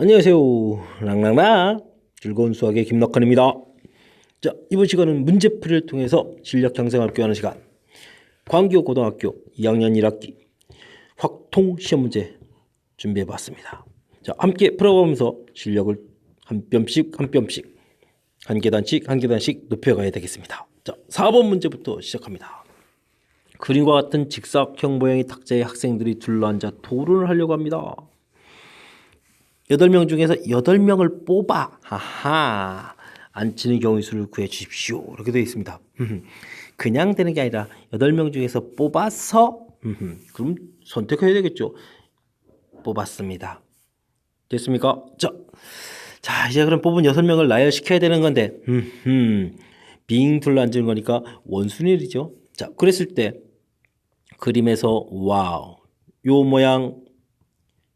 안녕하세요. 랑랑랑 즐거운 수학의 김낙헌입니다. 자, 이번 시간은 문제풀이를 통해서 실력 향상을 꾀하는 시간. 광교 고등학교 2학년 1학기 확통 시험 문제 준비해 봤습니다. 자, 함께 풀어보면서 실력을 한 뼘씩 한 계단씩 높여가야 되겠습니다. 자, 4번 문제부터 시작합니다. 그림과 같은 직사각형 모양의 탁자에 학생들이 둘러앉아 토론을 하려고 합니다. 8명 중에서 8명을 뽑아 앉히는 경우의 수를 구해 주십시오. 이렇게 되어 있습니다. 그냥 되는 게 아니라 8명 중에서 뽑아서 그럼 선택해야 되겠죠. 뽑았습니다. 됐습니까? 자 이제 그럼 뽑은 6명을 나열시켜야 되는 건데 빙 둘러앉은 거니까 원순위이죠. 자, 그랬을 때 그림에서 와우 요 모양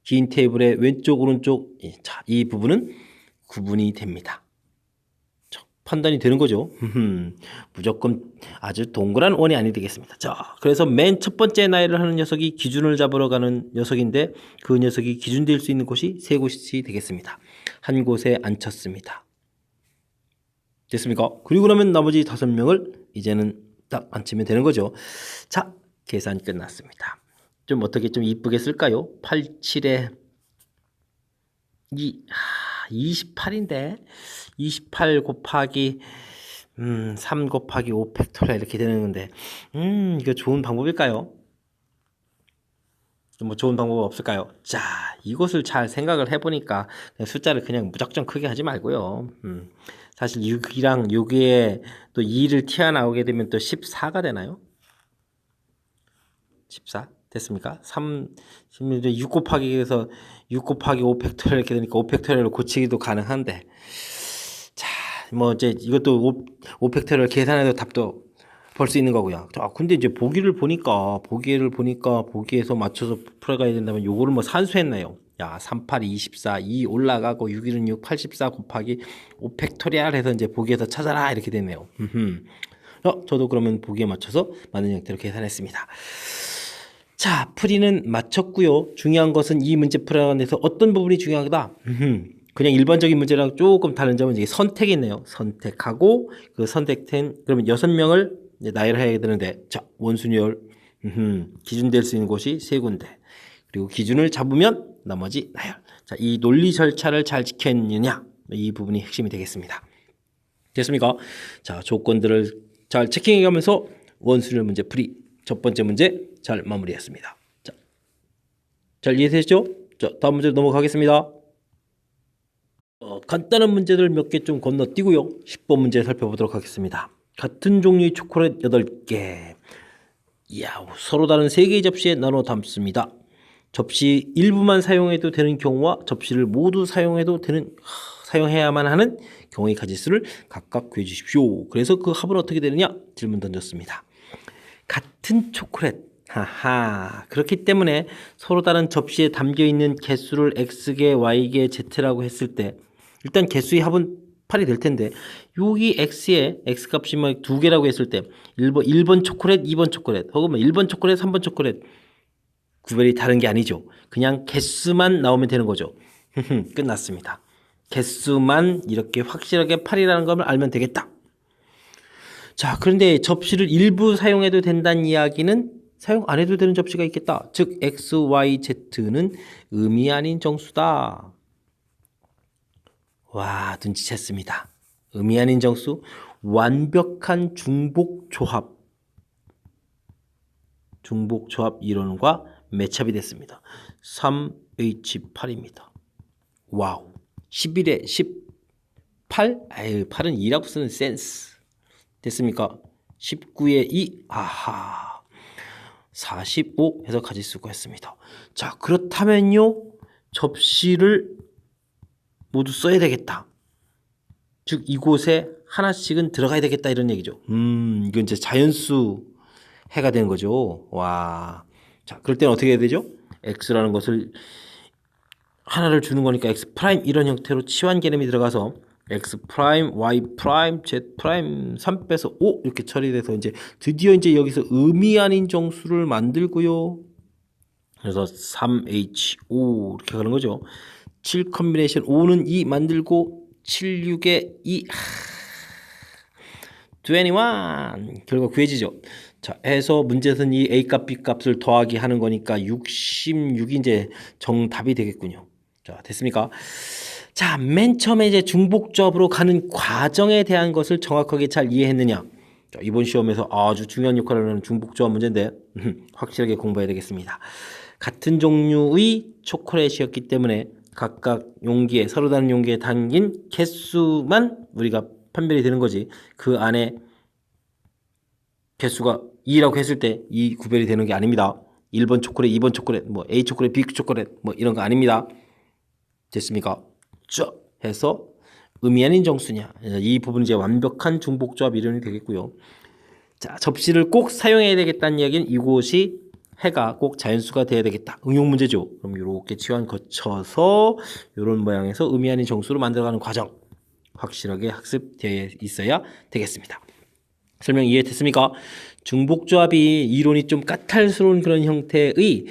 긴 테이블의 왼쪽 오른쪽 자, 이 부분은 구분이 됩니다. 판단이 되는 거죠. 무조건 아주 동그란 원이 아니 되겠습니다. 자, 그래서 맨 첫 번째 나열을 하는 녀석이 기준을 잡으러 가는 녀석인데 그 녀석이 기준될 수 있는 곳이 3곳이 되겠습니다. 한 곳에 앉혔습니다. 됐습니까? 그리고 나면 나머지 5명을 이제는 딱 앉히면 되는 거죠. 자, 계산 끝났습니다. 좀 어떻게 좀 이쁘게 쓸까요? 87에 28인데 28 곱하기 3 곱하기 5 팩토리얼 이렇게 되는 건데 이거 좋은 방법일까요? 뭐 좋은 방법 없을까요? 자, 이것을 잘 생각을 해보니까 숫자를 그냥 무작정 크게 하지 말고요. 사실 6이랑 여기에 또 2를 튀어나오게 되면 또 14가 되나요? 14 됐습니까? 6 곱하기 해서 6 곱하기 5 팩토리얼 이렇게 되니까 5 팩토리얼로 고치기도 가능한데 자, 뭐 이제 이것도 5 팩토리얼 계산해도 답도 볼 수 있는 거고요. 자, 근데 이제 보기를 보니까 보기에서 맞춰서 풀어가야 된다면 요거를 뭐 산수했나요? 야, 38, 24, 2 올라가고 6, 1은 6, 84 곱하기 5 팩토리얼 해서 이제 보기에서 찾아라 이렇게 되네요. 저도 그러면 보기에 맞춰서 맞는 형태로 계산했습니다. 자, 풀이는 마쳤고요. 중요한 것은 이 문제 풀어가는 데서 어떤 부분이 중요하다? 그냥 일반적인 문제랑 조금 다른 점은 이게 선택이 있네요. 선택하고 그 선택된 그러면 6명을 나열해야 되는데 자, 원순위열 기준될 수 있는 곳이 3군데 그리고 기준을 잡으면 나머지 나열. 자, 이 논리 절차를 잘 지켰느냐 이 부분이 핵심이 되겠습니다. 됐습니까? 자, 조건들을 잘 체킹해가면서 원순위열 문제 풀이 첫 번째 문제 잘 마무리했습니다. 자, 잘 이해되시죠? 자, 다음 문제로 넘어가겠습니다. 간단한 문제들 몇 개 좀 건너뛰고요. 10번 문제 살펴보도록 하겠습니다. 같은 종류의 초콜릿 8개. 이야, 서로 다른 3개의 접시에 나눠 담습니다. 접시 일부만 사용해도 되는 경우와 접시를 모두 사용해야만 하는 경우의 가지수를 각각 구해 주십시오. 그래서 그 합은 어떻게 되느냐? 질문 던졌습니다. 같은 초콜릿 그렇기 때문에 서로 다른 접시에 담겨있는 개수를 X개, Y개, Z라고 했을 때 일단 개수의 합은 8이 될 텐데 여기 X에 X값이 막 2개라고 했을 때 1번 초콜릿, 2번 초콜릿 혹은 1번 초콜릿, 3번 초콜릿 구별이 다른 게 아니죠. 그냥 개수만 나오면 되는 거죠. 끝났습니다. 개수만 이렇게 확실하게 8이라는 걸 알면 되겠다. 자, 그런데 접시를 일부 사용해도 된다는 이야기는 사용 안 해도 되는 접시가 있겠다. 즉 X, Y, Z는 의미 아닌 정수다. 와, 눈치챘습니다. 의미 아닌 정수, 완벽한 중복조합 이론과 매첩이 됐습니다. 3H8입니다. 와우, 11에 18? 아유, 8은 2라고 쓰는 센스. 됐습니까? 19에 2, 45 해서 가지수가 했습니다. 자, 그렇다면요, 접시를 모두 써야 되겠다. 즉, 이곳에 하나씩은 들어가야 되겠다, 이런 얘기죠. 이건 이제 자연수 해가 되는 거죠. 와. 자, 그럴 때는 어떻게 해야 되죠? X라는 것을 하나를 주는 거니까 X 프라임 이런 형태로 치환 개념이 들어가서 X 프라임, Y 프라임, Z 프라임 3 빼서 5 이렇게 처리돼서 이제 드디어 이제 여기서 의미 아닌 정수를 만들고요. 그래서 3H5 이렇게 가는 거죠. 7 컨비네이션 5는 2 만들고 7, 6에 2 21 결과 구해지죠. 자, 해서 문제에서는 이 A값 B값을 더하기 하는 거니까 66이 이제 정답이 되겠군요. 자, 됐습니까? 자, 맨 처음에 이제 중복조합으로 가는 과정에 대한 것을 정확하게 잘 이해했느냐? 자, 이번 시험에서 아주 중요한 역할을 하는 중복조합 문제인데 확실하게 공부해야 되겠습니다. 같은 종류의 초콜릿이었기 때문에 각각 용기에 서로 다른 용기에 담긴 개수만 우리가 판별이 되는 거지. 그 안에 개수가 2라고 했을 때 이 구별이 되는 게 아닙니다. 1번 초콜릿, 2번 초콜릿, 뭐 A 초콜릿, B 초콜릿 뭐 이런 거 아닙니다. 됐습니까? 쭉 해서 의미 아닌 정수냐. 이 부분은 이제 완벽한 중복조합 이론이 되겠고요. 자, 접시를 꼭 사용해야 되겠다는 이야기는 이곳이 해가 꼭 자연수가 돼야 되겠다. 응용 문제죠. 그럼 이렇게 치환 거쳐서 이런 모양에서 의미 아닌 정수로 만들어가는 과정 확실하게 학습되어 있어야 되겠습니다. 설명 이해됐습니까? 중복조합이 이론이 좀 까탈스러운 그런 형태의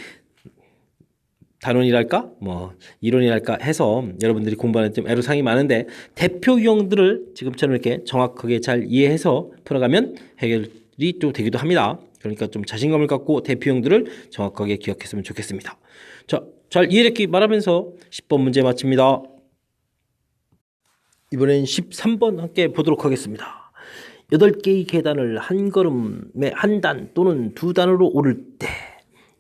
단원이랄까? 뭐 이론이랄까 해서 여러분들이 공부하는 좀 애로사항이 많은데 대표 유형들을 지금처럼 이렇게 정확하게 잘 이해해서 풀어가면 해결이 또 되기도 합니다. 그러니까 좀 자신감을 갖고 대표 유형들을 정확하게 기억했으면 좋겠습니다. 자, 잘 이해했기 바라면서 10번 문제 마칩니다. 이번엔 13번 함께 보도록 하겠습니다. 8개의 계단을 한 걸음에 한 단 또는 두 단으로 오를 때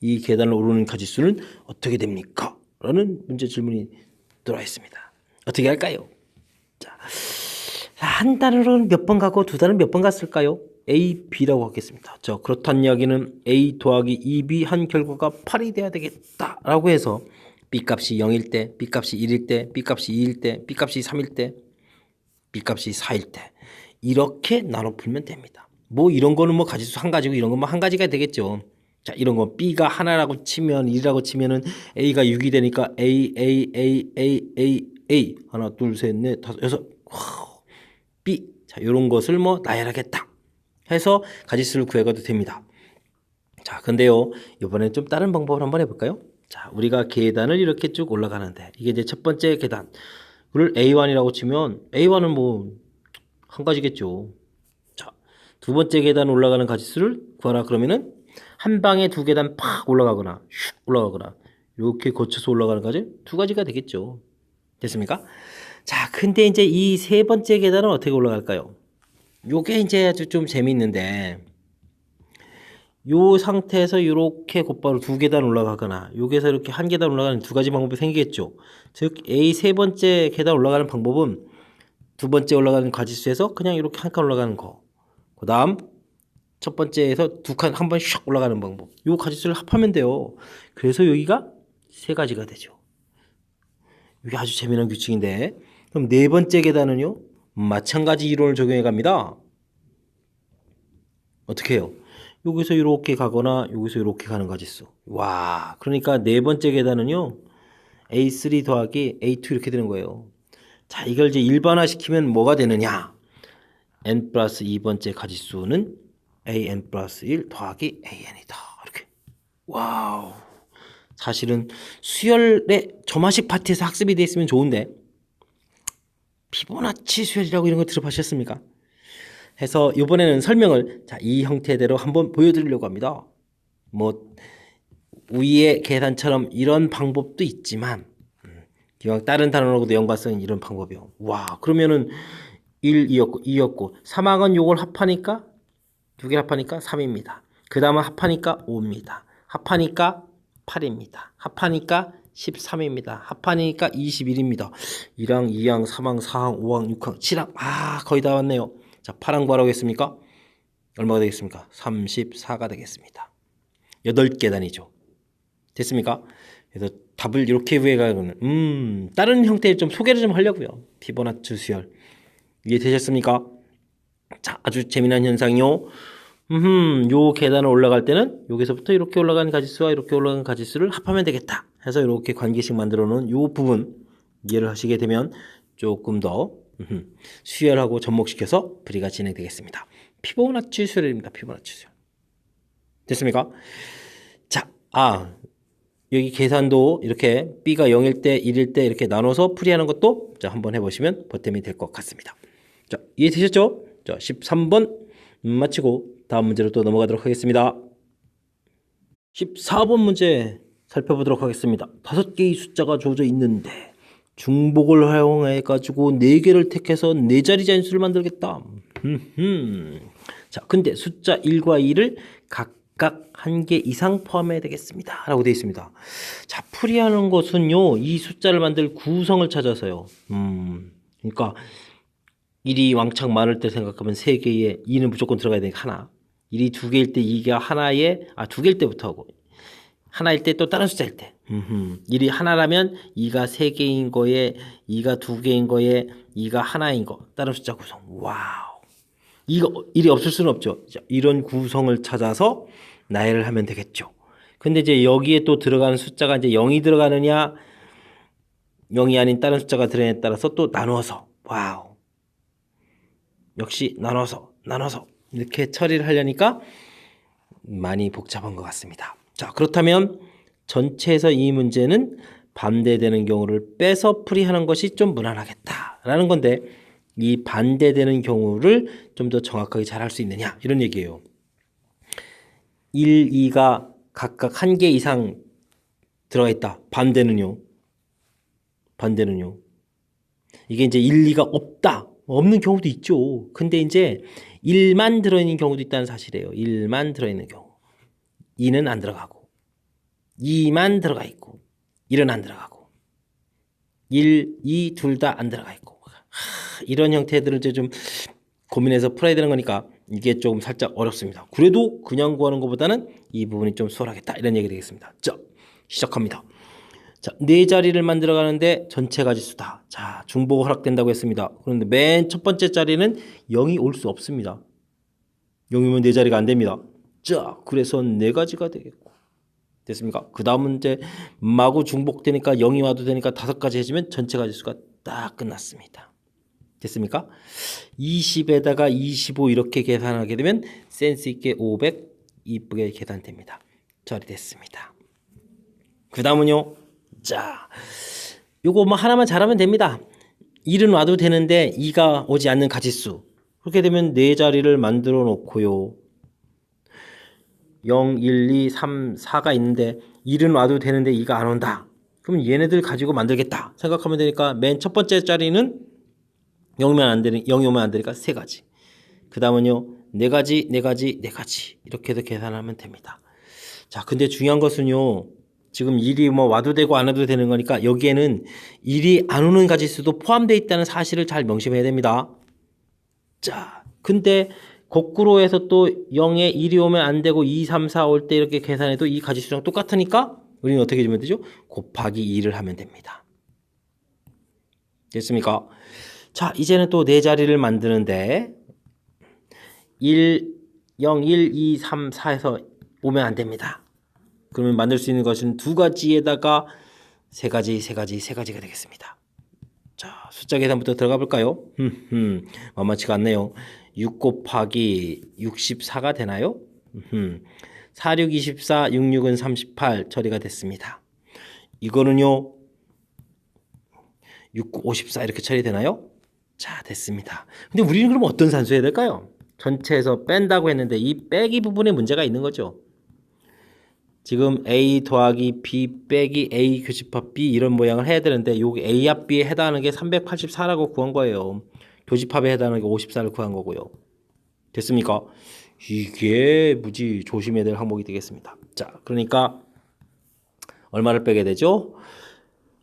이 계단을 오르는 가지수는 어떻게 됩니까? 라는 문제 질문이 들어와 있습니다. 어떻게 할까요? 자, 한 단으로는 몇 번 가고 두 단은 몇 번 갔을까요? A, B라고 하겠습니다. 자, 그렇다는 이야기는 A 더하기 2B 한 결과가 8이 돼야 되겠다라고 해서 B값이 0일 때, B값이 1일 때, B값이 2일 때, B값이 3일 때, B값이 4일 때 이렇게 나눠 풀면 됩니다. 뭐 이런 거는 뭐 가지수 한 가지고 이런 건 뭐 한 가지가 되겠죠. 자, 이런 거 B가 하나라고 치면 1이라고 치면은 A가 6이 되니까 A 하나 둘 셋 넷 다섯 여섯 B 자, 이런 것을 뭐 나열하게 딱 해서 가지수를 구해가도 됩니다. 자, 근데요 이번엔 좀 다른 방법을 한번 해볼까요? 자, 우리가 계단을 이렇게 쭉 올라가는데 이게 이제 첫 번째 계단을 A1이라고 치면 A1은 뭐 한 가지겠죠. 자, 두 번째 계단 올라가는 가지수를 구하라 그러면은 한 방에 두 계단 팍 올라가거나 슉 올라가거나 이렇게 거쳐서 올라가는 가지 두 가지가 되겠죠. 됐습니까? 자, 근데 이제 이 세 번째 계단은 어떻게 올라갈까요? 요게 이제 아주 좀 재미있는데 요 상태에서 이렇게 곧바로 두 계단 올라가거나 여기서 이렇게 한 계단 올라가는 두 가지 방법이 생기겠죠. 즉 A 세 번째 계단 올라가는 방법은 두 번째 올라가는 가지수에서 그냥 이렇게 한 칸 올라가는 거. 그 다음 첫 번째에서 두 칸 한 번 슉 올라가는 방법. 요 가지수를 합하면 돼요. 그래서 여기가 세 가지가 되죠. 이게 아주 재미난 규칙인데 그럼 네 번째 계단은요. 마찬가지 이론을 적용해 갑니다. 어떻게 해요? 여기서 이렇게 가거나 여기서 이렇게 가는 가지수. 와, 그러니까 네 번째 계단은요. A3 더하기 A2 이렇게 되는 거예요. 자, 이걸 이제 일반화시키면 뭐가 되느냐? n 플러스 2번째 가지수는 an 플러스 1 더하기 an이다. 이렇게. 와우. 사실은 수열의 점화식 파트에서 학습이 되어 있으면 좋은데 피보나치 수열이라고 이런 거 들어보셨습니까? 해서 이번에는 설명을 자, 이 형태대로 한번 보여드리려고 합니다. 뭐 위의 계산처럼 이런 방법도 있지만 기왕 다른 단어하고도 연관성은 이런 방법이요. 와, 그러면은 1이었고 2였고 3항은 요걸 합하니까 두 개 합하니까 3입니다. 그 다음은 합하니까 5입니다. 합하니까 8입니다. 합하니까 13입니다. 합하니까 21입니다. 1항, 2항, 3항, 4항, 5항, 6항, 7항 아 거의 다 왔네요. 자, 8항 뭐라고 했습니까? 얼마가 되겠습니까? 34가 되겠습니다. 8계단이죠. 됐습니까? 그래서 답을 이렇게 구해가는 다른 형태의 좀 소개를 좀 하려고요. 피보나치 수열 이해되셨습니까? 자, 아주 재미난 현상이요. 요 계단을 올라갈 때는 여기서부터 이렇게 올라간 가지수와 이렇게 올라간 가지수를 합하면 되겠다 해서 이렇게 관계식 만들어 놓은 요 부분 이해를 하시게 되면 조금 더 수열하고 접목시켜서 풀이가 진행되겠습니다. 피보나치 수열입니다. 피보나치 수열. 됐습니까? 자, 여기 계산도 이렇게 B가 0일 때, 1일 때 이렇게 나눠서 풀이하는 것도 자, 한번 해보시면 보탬이 될 것 같습니다. 자, 이해되셨죠? 자, 13번 마치고 다음 문제로 또 넘어가도록 하겠습니다. 14번 문제 살펴보도록 하겠습니다. 5개의 숫자가 주어져 있는데 중복을 활용해 가지고 4개를 택해서 4자리 잔수를 만들겠다. 자, 근데 숫자 1과 2를 각각 1개 이상 포함해야 되겠습니다 라고 되어 있습니다. 자, 풀이하는 것은요, 이 숫자를 만들 구성을 찾아서요. 그러니까 1이 왕창 많을 때 생각하면 3개에 2는 무조건 들어가야 되니까 하나, 1이 2개일 때 2가 하나에 2개일 때부터 하고 하나일 때 또 다른 숫자일 때 1이 하나라면 2가 3개인 거에 2가 2개인 거에 2가 하나인 거 다른 숫자 구성. 와우, 이거 1이 없을 수는 없죠. 자, 이런 구성을 찾아서 나열을 하면 되겠죠. 근데 이제 여기에 또 들어가는 숫자가 이제 0이 들어가느냐 0이 아닌 다른 숫자가 들어가느냐에 따라서 또 나누어서, 와우, 역시 나눠서 이렇게 처리를 하려니까 많이 복잡한 것 같습니다. 자, 그렇다면 전체에서 이 문제는 반대되는 경우를 빼서 풀이하는 것이 좀 무난하겠다라는 건데, 이 반대되는 경우를 좀 더 정확하게 잘 할 수 있느냐 이런 얘기예요. 1, 2가 각각 1개 이상 들어가 있다. 반대는요. 이게 이제 1, 2가 없다. 없는 경우도 있죠. 근데 이제 1만 들어있는 경우도 있다는 사실이에요. 1만 들어있는 경우. 2는 안 들어가고 2만 들어가 있고 1은 안 들어가고 1, 2 둘 다 안 들어가 있고, 이런 형태들을 이제 좀 고민해서 풀어야 되는 거니까 이게 조금 살짝 어렵습니다. 그래도 그냥 구하는 것보다는 이 부분이 좀 수월하겠다 이런 얘기 되겠습니다. 자, 시작합니다. 자, 4자리를 만들어 가는데 전체 가지수다. 자, 중복 허락된다고 했습니다. 그런데 맨 첫 번째 자리는 0이 올 수 없습니다. 0이면 4자리가 안 됩니다. 자, 그래서 4가지가 되겠고. 됐습니까? 그 다음은 이제 마구 중복되니까 0이 와도 되니까 5가지 해주면 전체 가지수가 딱 끝났습니다. 됐습니까? 20에다가 25 이렇게 계산하게 되면 센스 있게 500 이쁘게 계산됩니다. 처리됐습니다. 그 다음은요. 자, 요거 뭐 하나만 잘하면 됩니다. 1은 와도 되는데 2가 오지 않는 가지수. 그렇게 되면 4자리를 만들어 놓고요. 0, 1, 2, 3, 4가 있는데 1은 와도 되는데 2가 안 온다. 그럼 얘네들 가지고 만들겠다 생각하면 되니까 맨 첫 번째 자리는 0이 오면 안 되니까 3가지. 그 다음은요, 4가지 이렇게 해서 계산하면 됩니다. 자, 근데 중요한 것은요, 지금 1이 뭐 와도 되고 안 와도 되는 거니까 여기에는 1이 안 오는 가지수도 포함되어 있다는 사실을 잘 명심해야 됩니다. 자, 근데 거꾸로 해서 또 0에 1이 오면 안 되고 2, 3, 4 올 때 이렇게 계산해도 이 가지수랑 똑같으니까 우리는 어떻게 해주면 되죠? 곱하기 2를 하면 됩니다. 됐습니까? 자, 이제는 또 4자리를 만드는데 1, 0, 1, 2, 3, 4에서 오면 안 됩니다. 그러면 만들 수 있는 것은 2가지에다가 3가지가 되겠습니다. 자, 숫자 계산부터 들어가 볼까요? 만만치가 않네요. 6 곱하기 64가 되나요? 4, 6, 24, 6, 6은 38 처리가 됐습니다. 이거는요, 6, 9, 54 이렇게 처리되나요? 자, 됐습니다. 근데 우리는 그럼 어떤 산수 해야 될까요? 전체에서 뺀다고 했는데 이 빼기 부분에 문제가 있는 거죠. 지금 A 더하기 B 빼기 A 교집합 B 이런 모양을 해야 되는데 여기 A와 B에 해당하는 게 384라고 구한 거예요. 교집합에 해당하는 게 54를 구한 거고요. 됐습니까? 이게 무지 조심해야 될 항목이 되겠습니다. 자, 그러니까 얼마를 빼게 되죠?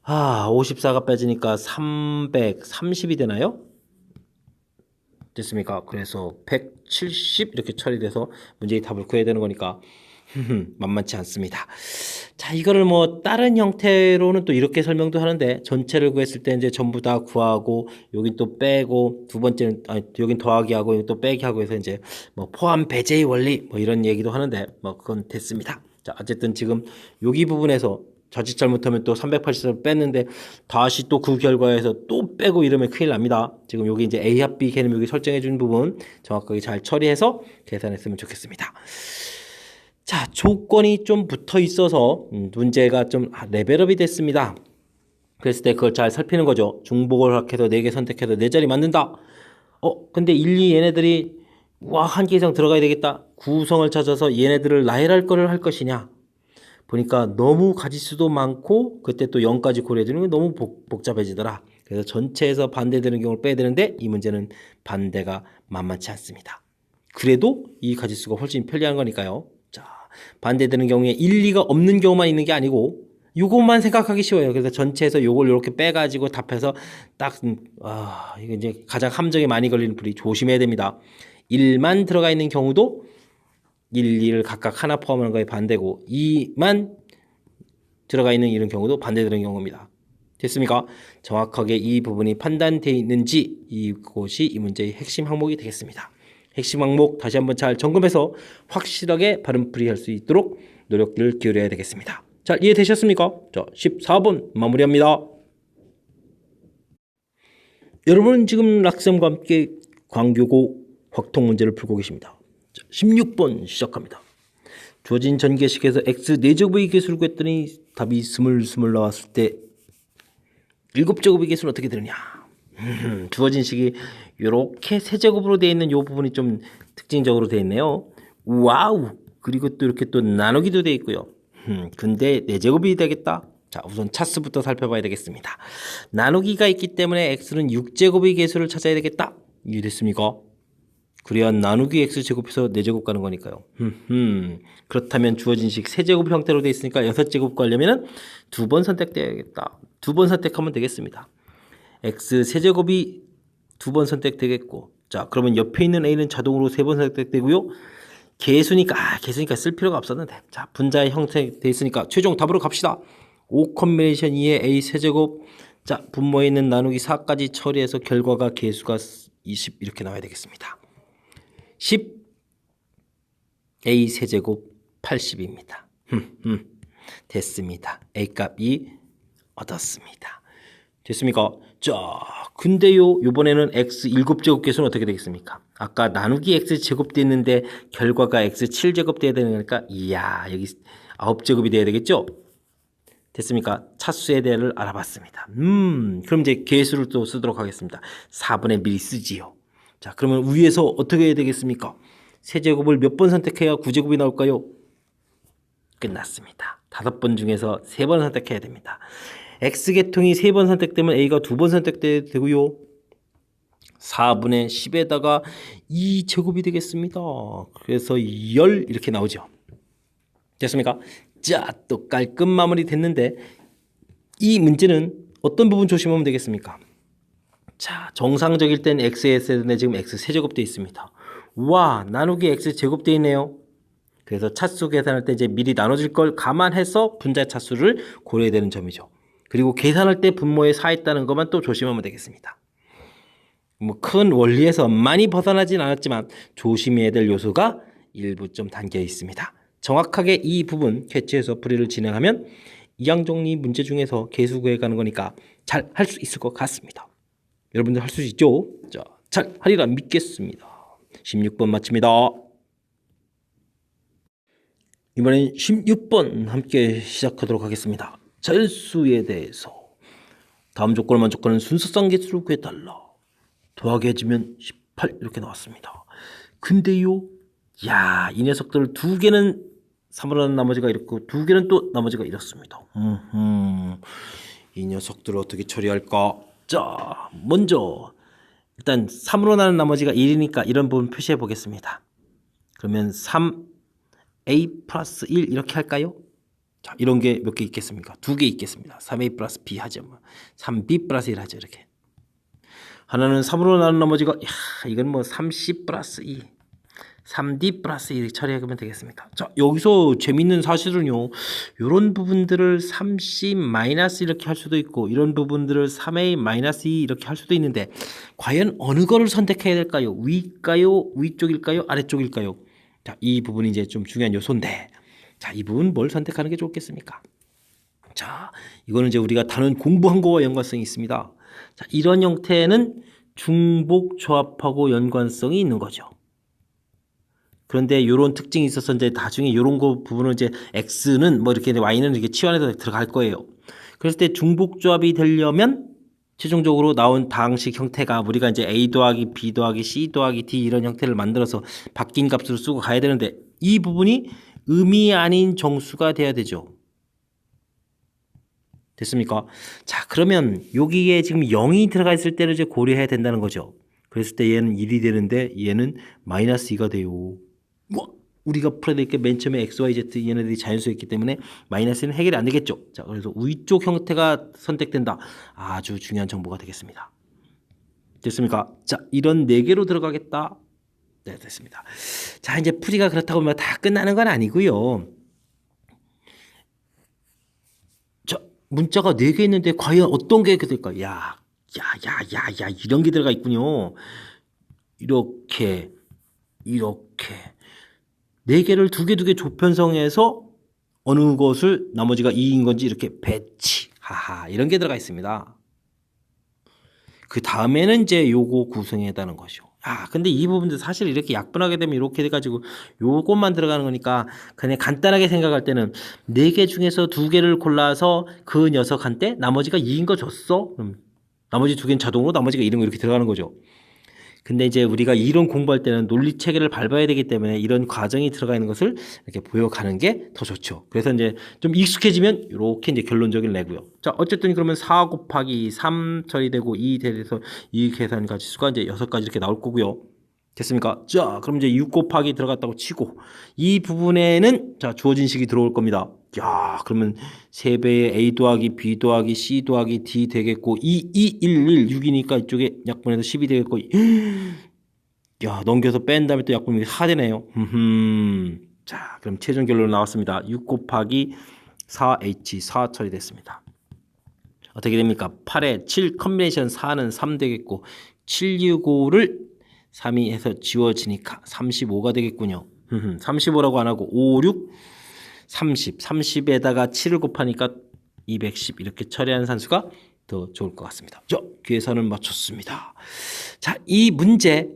54가 빼지니까 330이 되나요? 됐습니까? 그래서 170 이렇게 처리돼서 문제의 답을 구해야 되는 거니까 만만치 않습니다. 자, 이거를 뭐 다른 형태로는 또 이렇게 설명도 하는데 전체를 구했을 때 이제 전부 다 구하고 여긴 또 빼고 두 번째는 여긴 더하기 하고 여긴 또 빼기 하고 해서 이제 뭐 포함 배제의 원리 뭐 이런 얘기도 하는데 뭐 그건 됐습니다. 자, 어쨌든 지금 여기 부분에서 자칫 잘못하면 또 380을 뺐는데 다시 또 그 결과에서 또 빼고 이러면 큰일 납니다. 지금 여기 이제 A합 B 개념 여기 설정해 준 부분 정확하게 잘 처리해서 계산했으면 좋겠습니다. 자, 조건이 좀 붙어 있어서 문제가 좀 레벨업이 됐습니다. 그랬을 때 그걸 잘 살피는 거죠. 중복을 허락해서 4개 선택해서 4자리 맞는다. 근데 1, 2 얘네들이 와, 한 개 이상 들어가야 되겠다. 구성을 찾아서 얘네들을 나열할 거를 할 것이냐. 보니까 너무 가지수도 많고 그때 또 0까지 고려해 주는 게 너무 복잡해지더라. 그래서 전체에서 반대되는 경우를 빼야 되는데 이 문제는 반대가 만만치 않습니다. 그래도 이 가지수가 훨씬 편리한 거니까요. 자, 반대되는 경우에 1, 2가 없는 경우만 있는 게 아니고 요것만 생각하기 쉬워요. 그래서 전체에서 요걸 이렇게 빼가지고 답해서 딱, 이거 이제 가장 함정에 많이 걸리는 풀이 조심해야 됩니다. 1만 들어가 있는 경우도 1, 2를 각각 하나 포함하는 거에 반대고 2만 들어가 있는 이런 경우도 반대되는 경우입니다. 됐습니까? 정확하게 이 부분이 판단되어 있는지 이것이 이 문제의 핵심 항목이 되겠습니다. 핵심 항목 다시 한번 잘 점검해서 확실하게 발음풀이 할 수 있도록 노력을 기울여야 되겠습니다. 자, 이해되셨습니까? 자, 14번 마무리합니다. 여러분은 지금 락쌤과 함께 광교고 확통 문제를 풀고 계십니다. 자, 16번 시작합니다. 주어진 전개식에서 x 4제곱의 개수를 구했더니 답이 스물스물 나왔을 때 7제곱의 개수는 어떻게 되느냐. 주어진 식이 이렇게 세제곱으로 되어 있는 이 부분이 좀 특징적으로 되어 있네요. 와우. 그리고 또 이렇게 또 나누기도 되어 있고요. 근데 4제곱이 되겠다. 자, 우선 차수부터 살펴봐야 되겠습니다. 나누기가 있기 때문에 x는 6제곱의 개수를 찾아야 되겠다. 이해됐습니까? 그래야 나누기 x제곱해서 4제곱 가는 거니까요. 그렇다면 주어진 식 세제곱 형태로 되어 있으니까 6제곱 가려면 2번 선택되어야겠다. 2번 선택하면 되겠습니다. x 세제곱이 2번 선택되겠고, 자, 그러면 옆에 있는 a는 자동으로 3번 선택되고요. 개수니까 쓸 필요가 없었는데, 자, 분자의 형태 되어 있으니까 최종 답으로 갑시다. 5 콤비네이션 2의 a 세제곱, 자, 분모에 있는 나누기 4까지 처리해서 결과가 개수가 20 이렇게 나와야 되겠습니다. 10 a 세제곱 80입니다. 됐습니다. a 값이 얻었습니다. 됐습니까? 자, 근데요, 이번에는 x 7제곱 개수는 어떻게 되겠습니까? 아까 나누기 x 제곱 됐는데 결과가 x 7제곱 돼야 되니까 이야, 여기 9제곱이 돼야 되겠죠? 됐습니까? 차수에 대해를 알아봤습니다. 그럼 이제 개수를 또 쓰도록 하겠습니다. 4번에 미리 쓰지요. 자, 그러면 위에서 어떻게 해야 되겠습니까? 세제곱을 몇 번 선택해야 9제곱이 나올까요? 끝났습니다. 5번 중에서 3번 선택해야 됩니다. X계통이 3번 선택되면 A가 2번 선택되고요. 4분의 10에다가 2제곱이 되겠습니다. 그래서 10 이렇게 나오죠. 됐습니까? 자, 또 깔끔 마무리 됐는데 이 문제는 어떤 부분 조심하면 되겠습니까? 자, 정상적일 땐 x에 지금 x 세제곱 되어 있습니다. 와, 나누기 x 제곱 되어 있네요. 그래서 차수 계산할 때 이제 미리 나눠질 걸 감안해서 분자 차수를 고려해야 되는 점이죠. 그리고 계산할 때 분모에 4 있다는 것만 또 조심하면 되겠습니다. 뭐 큰 원리에서 많이 벗어나진 않았지만 조심해야 될 요소가 일부 좀 담겨 있습니다. 정확하게 이 부분 캐치해서 풀이를 진행하면 이항정리 문제 중에서 개수 구해가는 거니까 잘 할 수 있을 것 같습니다. 여러분들 할 수 있죠? 자, 잘 하리라 믿겠습니다. 16번 마칩니다. 이번엔 16번 함께 시작하도록 하겠습니다. 자연수에 대해서 다음 조건을 만족하는 순서상 개수를 구해달라. 더하기 해주면 18 이렇게 나왔습니다. 근데요, 야, 이 녀석들 2개는 3으로 하는 나머지가 이렇고 2개는 또 나머지가 이렇습니다. 이 녀석들을 어떻게 처리할까? 자, 먼저 일단 3으로 나는 나머지가 1이니까 이런 부분 표시해 보겠습니다. 그러면 3a 플러스 1 이렇게 할까요? 자, 이런 게 몇 개 있겠습니까? 2개 있겠습니다. 3a 플러스 b 하죠. 3b 플러스 1 하죠. 이렇게. 하나는 3으로 나는 나머지가 이건 뭐 3c 플러스 2 3d 플러스 1 처리하면 되겠습니다. 자, 여기서 재밌는 사실은요, 이런 부분들을 3c 마이너스 이렇게 할 수도 있고 이런 부분들을 3a 마이너스 2 이렇게 할 수도 있는데 과연 어느 거를 선택해야 될까요? 위일까요? 위쪽일까요? 아래쪽일까요? 자, 이 부분이 이제 좀 중요한 요소인데, 자, 이 부분 뭘 선택하는 게 좋겠습니까? 자, 이거는 이제 우리가 다른 공부한 거와 연관성이 있습니다. 자, 이런 형태는 중복 조합하고 연관성이 있는 거죠. 그런데 요런 특징이 있어서 이제 나중에 요런 거 부분은 이제 x는 뭐 이렇게 y는 이렇게 치환해서 들어갈 거예요. 그랬을 때 중복조합이 되려면 최종적으로 나온 다항식 형태가 우리가 이제 a 더하기 b 더하기 c 더하기 d 이런 형태를 만들어서 바뀐 값으로 쓰고 가야 되는데 이 부분이 음이 아닌 정수가 돼야 되죠. 됐습니까? 자, 그러면 여기에 지금 0이 들어가 있을 때를 이제 고려해야 된다는 거죠. 그랬을 때 얘는 1이 되는데 얘는 마이너스 2가 돼요. 뭐 우리가 풀어야 될 게 맨 처음에 x, y, z 얘네들이 자연수였기 때문에 마이너스는 해결이 안 되겠죠. 자, 그래서 위쪽 형태가 선택된다. 아주 중요한 정보가 되겠습니다. 됐습니까? 자, 이런 4개로 들어가겠다. 네, 됐습니다. 자, 이제 풀이가 그렇다고 뭐 다 끝나는 건 아니고요. 자, 문자가 4개 있는데 과연 어떤 게 될까? 야, 이런 게 들어가 있군요. 이렇게 4개를 2개 조편성해서 어느 것을 나머지가 2인 건지 이렇게 배치. 하하, 이런 게 들어가 있습니다. 그 다음에는 이제 요거 구성했다는 것이요. 근데 이 부분도 사실 이렇게 약분하게 되면 이렇게 돼가지고 요것만 들어가는 거니까 그냥 간단하게 생각할 때는 4개 중에서 2개를 골라서 그 녀석한테 나머지가 2인 거 줬어? 그럼 나머지 2개는 자동으로 나머지가 이런 거 이렇게 들어가는 거죠. 근데 이제 우리가 이론 공부할 때는 논리 체계를 밟아야 되기 때문에 이런 과정이 들어가 있는 것을 이렇게 보여가는 게 더 좋죠. 그래서 이제 좀 익숙해지면 이렇게 이제 결론적인 내고요. 자, 어쨌든 그러면 4 곱하기 3 처리되고 2 대해서 이 계산 가지수가 이제 6가지 이렇게 나올 거고요. 됐습니까? 자, 그럼 이제 6 곱하기 들어갔다고 치고 이 부분에는 자, 주어진 식이 들어올 겁니다. 야, 그러면 3배의 a 더하기 b 더하기 c 더하기 d 되겠고 2, 1, 6이니까 이쪽에 약분해서 10이 되겠고 야, 넘겨서 뺀 다음에 또 약분이 4 되네요. 자, 그럼 최종 결론 나왔습니다. 6 곱하기 4h 4 처리됐습니다. 어떻게 됩니까? 8에 7 컨비네이션 4는 3 되겠고 765를 3이 해서 지워지니까 35가 되겠군요. 35라고 안 하고 5, 6, 30. 30에다가 7을 곱하니까 210 이렇게 처리하는 산수가 더 좋을 것 같습니다. 자, 계산을 마쳤습니다. 자, 이 문제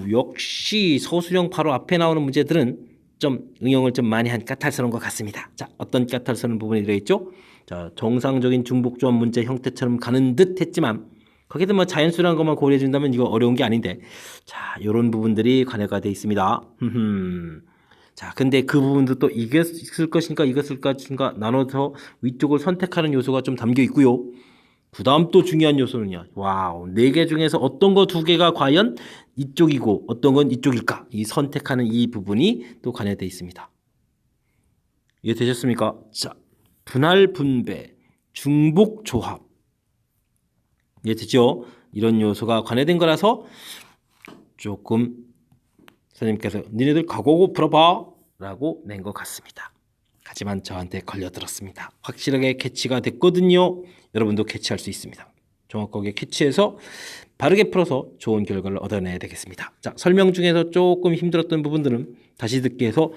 역시 서술형 바로 앞에 나오는 문제들은 좀 응용을 좀 많이 한 까탈스러운 것 같습니다. 자, 어떤 까탈스러운 부분이 들어있죠? 자, 정상적인 중복조합 문제 형태처럼 가는 듯 했지만 거기서 뭐 자연수라는 것만 고려해 준다면 이거 어려운 게 아닌데 자, 요런 부분들이 관여가 되어 있습니다. 자, 근데 그 부분도 또 이것을 것인가 이것을 것인가 나눠서 위쪽을 선택하는 요소가 좀 담겨 있고요. 그 다음 또 중요한 요소는요. 와우, 4개 중에서 어떤 거 2개가 과연 이쪽이고 어떤 건 이쪽일까? 이 선택하는 이 부분이 또 관여되어 있습니다. 이해되셨습니까? 자, 분할 분배, 중복 조합. 이해되죠? 이런 요소가 관여된 거라서 조금 선생님께서 니네들 각오고 풀어봐 라고 낸 것 같습니다. 하지만 저한테 걸려들었습니다. 확실하게 캐치가 됐거든요. 여러분도 캐치할 수 있습니다. 정확하게 캐치해서 바르게 풀어서 좋은 결과를 얻어내야 되겠습니다. 자, 설명 중에서 조금 힘들었던 부분들은 다시 듣기 해서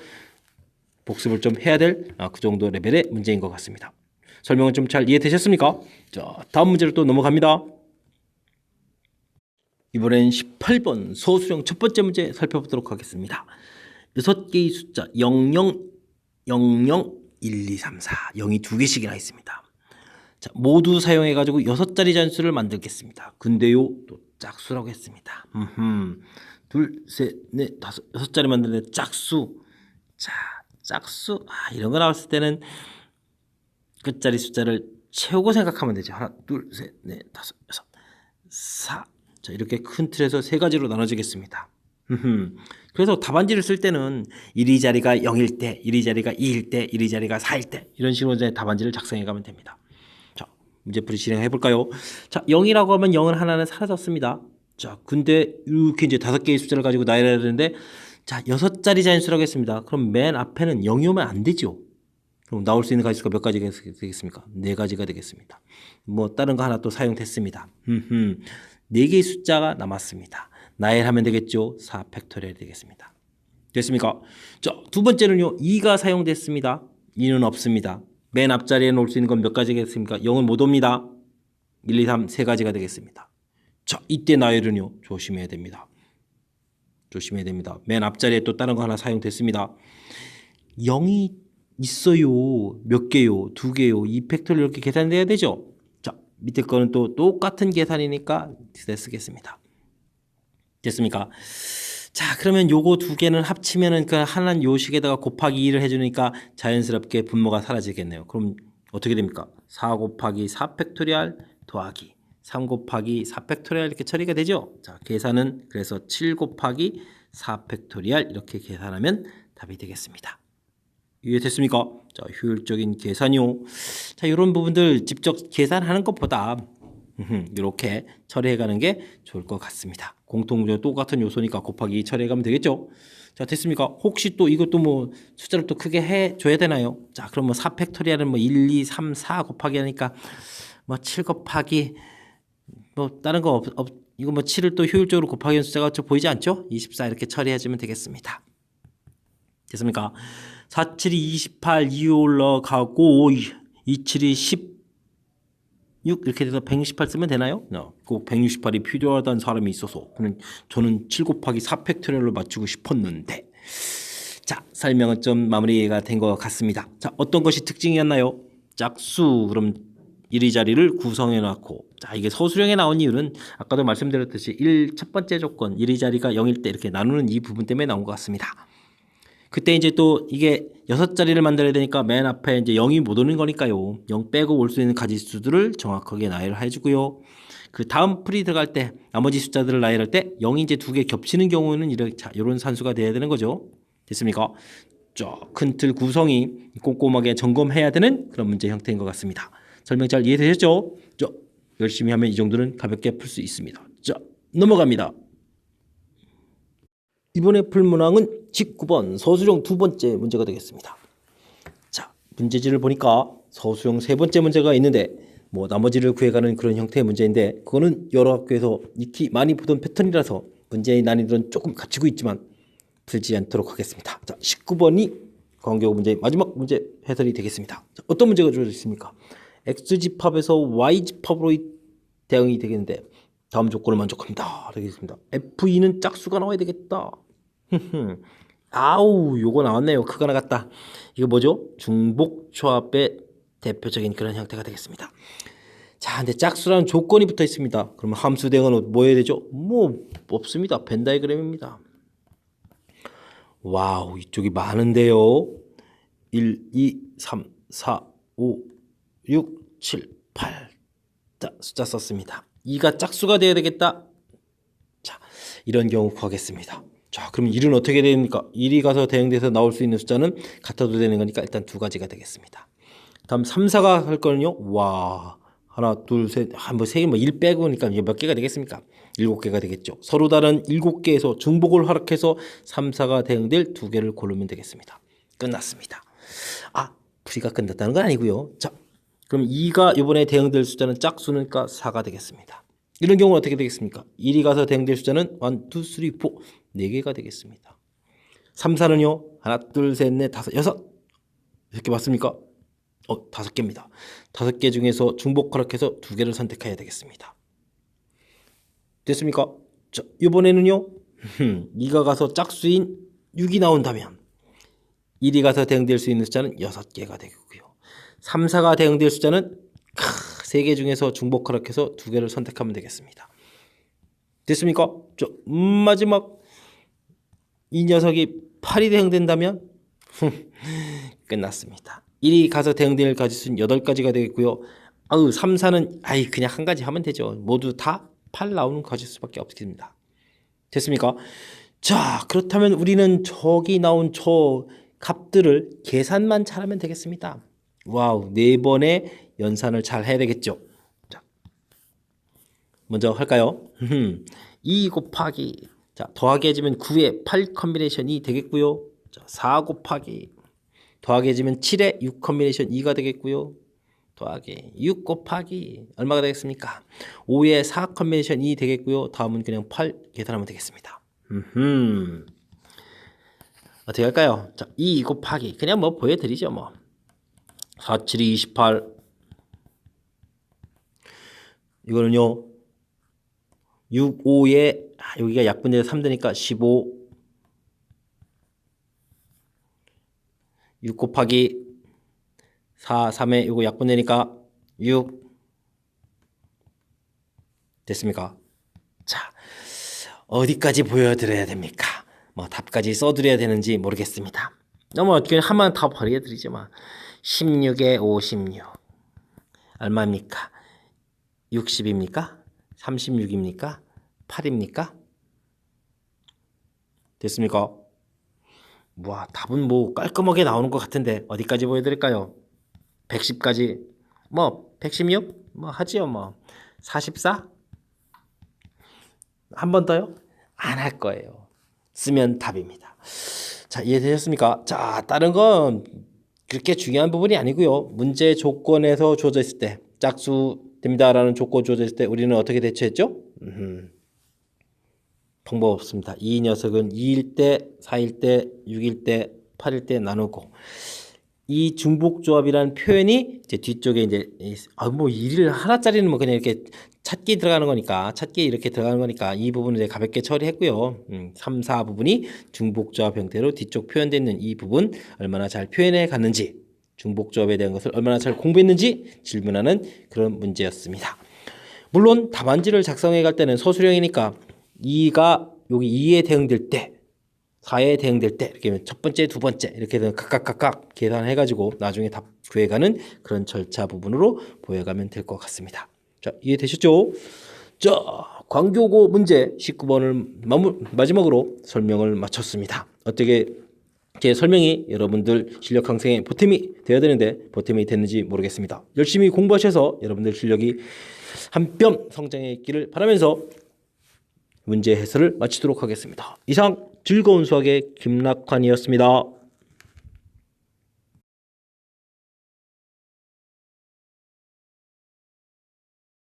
복습을 좀 해야 될 그 정도 레벨의 문제인 것 같습니다. 설명은 좀 잘 이해되셨습니까? 자, 다음 문제로 또 넘어갑니다. 이번엔 18번 소수령 첫 번째 문제 살펴보도록 하겠습니다. 6개의 숫자 00, 00, 1, 2, 3, 4 0이 2개씩이나 있습니다. 자, 모두 사용해가지고 6자리 잔수를 만들겠습니다. 근데요 또 짝수라고 했습니다. 둘, 셋, 넷, 다섯, 6자리 만드는데 짝수. 자, 짝수 이런 거 나왔을 때는 끝자리 숫자를 채우고 생각하면 되죠. 하나, 둘, 셋, 넷, 다섯, 여섯, 4. 자, 이렇게 큰 틀에서 3가지로 나눠지겠습니다. 그래서 답안지를 쓸 때는 1위 자리가 0일 때, 1위 자리가 2일 때, 1위 자리가 4일 때 이런 식으로 이제 답안지를 작성해 가면 됩니다. 자, 문제풀이 진행해 볼까요? 자, 0이라고 하면 0은 하나는 사라졌습니다. 자, 근데 이렇게 이제 5개의 숫자를 가지고 나열해야 되는데 자, 6자리 자연수라고 했습니다. 그럼 맨 앞에는 0이 오면 안 되죠. 그럼 나올 수 있는 가지수가 몇 가지가 되겠습니까? 4가지가 되겠습니다. 뭐 다른 거 하나 또 사용됐습니다. 4개의 숫자가 남았습니다. 나열하면 되겠죠. 4 팩토리얼이 되겠습니다. 됐습니까? 자, 두 번째는요. 2가 사용됐습니다. 2는 없습니다. 맨 앞자리에 놓을 수 있는 건 몇 가지겠습니까? 0은 못 옵니다. 1, 2, 3, 3가지가 되겠습니다. 자, 이때 나열은요. 조심해야 됩니다. 조심해야 됩니다. 맨 앞자리에 또 다른 거 하나 사용됐습니다. 0이 있어요. 몇 개요? 2개요. 2팩토리얼 이렇게 계산돼야 되죠. 자, 밑에 거는 또 똑같은 계산이니까 쓰겠습니다. 됐습니까? 자, 그러면 요거 두 개는 합치면은 그 하나는 요 식에다가 곱하기 2를 해주니까 자연스럽게 분모가 사라지겠네요. 그럼 어떻게 됩니까? 4 곱하기 4 팩토리얼 더하기 3 곱하기 4 팩토리얼 이렇게 처리가 되죠. 자, 계산은 그래서 7 곱하기 4 팩토리얼 이렇게 계산하면 답이 되겠습니다. 이해됐습니까? 자, 효율적인 계산이요. 자, 이런 부분들 직접 계산하는 것보다 이렇게 처리해가는 게 좋을 것 같습니다. 공통문제 똑같은 요소니까 곱하기 처리해가면 되겠죠. 자, 됐습니까? 혹시 또 이것도 뭐 숫자를 또 크게 해줘야 되나요? 자, 그럼 뭐 4팩토리얼은 뭐 1, 2, 3, 4 곱하기 하니까 뭐 7 곱하기 뭐 다른 거 이거 뭐 7을 또 효율적으로 곱하기 하는 숫자가 좀 보이지 않죠? 24 이렇게 처리해주면 되겠습니다. 됐습니까? 4, 7이 28, 2 올라가고 2, 7이 16 이렇게 돼서 168 쓰면 되나요? 꼭 168이 필요하다는 사람이 있어서 저는 7 곱하기 4 팩토리얼로 맞추고 싶었는데 자, 설명은 좀 마무리가 된 것 같습니다. 자, 어떤 것이 특징이었나요? 짝수 그럼 1의 자리를 구성해 놨고 자, 이게 서술형에 나온 이유는 아까도 말씀드렸듯이 첫 번째 조건 1의 자리가 0일 때 이렇게 나누는 이 부분 때문에 나온 것 같습니다. 그때 이제 또 이게 6자리를 만들어야 되니까 맨 앞에 이제 0이 못 오는 거니까요. 0 빼고 올 수 있는 가지수들을 정확하게 나열을 해주고요. 그 다음 풀이 들어갈 때 나머지 숫자들을 나열할 때 0이 이제 2개 겹치는 경우는 이런 산수가 돼야 되는 거죠. 됐습니까? 큰 틀 구성이 꼼꼼하게 점검해야 되는 그런 문제 형태인 것 같습니다. 설명 잘 이해되셨죠? 열심히 하면 이 정도는 가볍게 풀 수 있습니다. 자, 넘어갑니다. 이번에 풀 문항은 19번 서술형 두 번째 문제가 되겠습니다. 자, 문제지를 보니까 서술형 세 번째 문제가 있는데 뭐 나머지를 구해가는 그런 형태의 문제인데 그거는 여러 학교에서 익히 많이 보던 패턴이라서 문제의 난이도는 조금 갖추고 있지만 풀지 않도록 하겠습니다. 자, 19번이 관계고 문제의 마지막 문제 해설이 되겠습니다. 자, 어떤 문제가 주어져 있습니까? X집합에서 Y집합으로 대응이 되겠는데 다음 조건을 만족합니다. 되겠습니다. F2는 짝수가 나와야 되겠다. 아우, 요거 나왔네요. 크가 나갔다. 이거 뭐죠? 중복조합의 대표적인 그런 형태가 되겠습니다. 자, 근데 짝수라는 조건이 붙어 있습니다. 그러면 함수 대응은 뭐 해야 되죠? 뭐 없습니다. 벤 다이그램입니다. 와우, 이쪽이 많은데요. 1, 2, 3, 4, 5, 6, 7, 8. 자, 숫자 썼습니다. 2가 짝수가 돼야 되겠다. 자, 이런 경우 구하겠습니다. 자, 그럼 1은 어떻게 됩니까? 1이 가서 대응돼서 나올 수 있는 숫자는 같아도 되는 거니까 일단 두 가지가 되겠습니다. 다음 3, 4가 할 거는요. 와, 하나, 둘, 셋, 뭐 세 개, 뭐 1 빼고 니까 이게 몇 개가 되겠습니까? 7개가 되겠죠. 서로 다른 7개에서 중복을 허락해서 3, 4가 대응될 두 개를 고르면 되겠습니다. 끝났습니다. 아, 풀이가 끝났다는 건 아니고요. 자, 그럼 2가 이번에 대응될 숫자는 짝수니까 4가 되겠습니다. 이런 경우는 어떻게 되겠습니까? 1이 가서 대응될 숫자는 1, 2, 3, 4, 4개가 되겠습니다. 3, 4는요. 하나, 둘, 셋, 넷, 다섯, 여섯. 이렇게 맞습니까? 5개입니다. 5개 중에서 중복 허락해서 2개를 선택해야 되겠습니다. 됐습니까? 자, 이번에는요. 2가 가서 짝수인 6이 나온다면 1이 가서 대응될 수 있는 숫자는 6개가 되고요. 3, 4가 대응될 숫자는 3개 중에서 중복 허락해서 2개를 선택하면 되겠습니다. 됐습니까? 자, 마지막 이 녀석이 8이 대응된다면 끝났습니다. 1이 가서 대응될 가지수는 8가지가 되겠고요. 3, 4는 그냥 한 가지 하면 되죠. 모두 다 8 나오는 가지수밖에 없습니다. 됐습니까? 자, 그렇다면 우리는 저기 나온 저 값들을 계산만 잘하면 되겠습니다. 와우, 4번의 연산을 잘 해야 되겠죠. 자, 먼저 할까요? 2 곱하기 자, 더하기 해주면 9에 8 컨비네이션이 되겠고요. 자, 4 곱하기 더하기 해주면 7에 6 컨비네이션 2가 되겠고요. 더하기 6 곱하기 얼마가 되겠습니까? 5에 4 컨비네이션 2 되겠고요. 다음은 그냥 8 계산하면 되겠습니다. 어떻게 할까요? 자, 2 곱하기 그냥 뭐 보여드리죠 뭐. 4, 7이 28 이거는요 6, 5에 여기가 약분돼서 3 되니까 15 6 곱하기 4, 3에 이거 약분되니까 6 됐습니까? 자, 어디까지 보여드려야 됩니까? 뭐 답까지 써드려야 되는지 모르겠습니다. 뭐 그냥 한번 다 버려드리죠. 뭐 16에 56 얼마입니까? 60입니까? 36입니까? 8입니까? 됐습니까? 와, 답은 뭐 깔끔하게 나오는 것 같은데 어디까지 보여드릴까요? 110까지 뭐 116? 뭐 하지요. 뭐 44? 한 번 더요? 안 할 거예요. 쓰면 답입니다. 자, 이해되셨습니까? 자, 다른 건 그렇게 중요한 부분이 아니고요. 문제 조건에서 주어져 있을 때 짝수 됩니다라는 조건 주어져 있을 때 우리는 어떻게 대처했죠? 방법 없습니다. 이 녀석은 2일 때, 4일 때, 6일 때, 8일 때 나누고 이 중복조합이라는 표현이 이제 뒤쪽에 이제 뭐 1일 하나짜리는 뭐 그냥 이렇게 찾기 들어가는 거니까 찾기 이렇게 들어가는 거니까 이 부분을 이제 가볍게 처리했고요. 3, 4 부분이 중복조합 형태로 뒤쪽 표현되어 있는 이 부분 얼마나 잘 표현해 갔는지 중복조합에 대한 것을 얼마나 잘 공부했는지 질문하는 그런 문제였습니다. 물론 답안지를 작성해 갈 때는 서술형이니까 2가 여기 2에 대응될 때 4에 대응될 때 이렇게 첫 번째, 두 번째 이렇게 각각 계산해가지고 나중에 답 구해가는 그런 절차 부분으로 보여가면 될 것 같습니다. 자, 이해되셨죠? 자, 광교고 문제 19번을 마지막으로 설명을 마쳤습니다. 어떻게 제 설명이 여러분들 실력 향상에 보탬이 되어야 되는데 보탬이 됐는지 모르겠습니다. 열심히 공부하셔서 여러분들 실력이 한 뼘 성장해 있기를 바라면서 문제 해설을 마치도록 하겠습니다. 이상 즐거운 수학의 김락환이었습니다.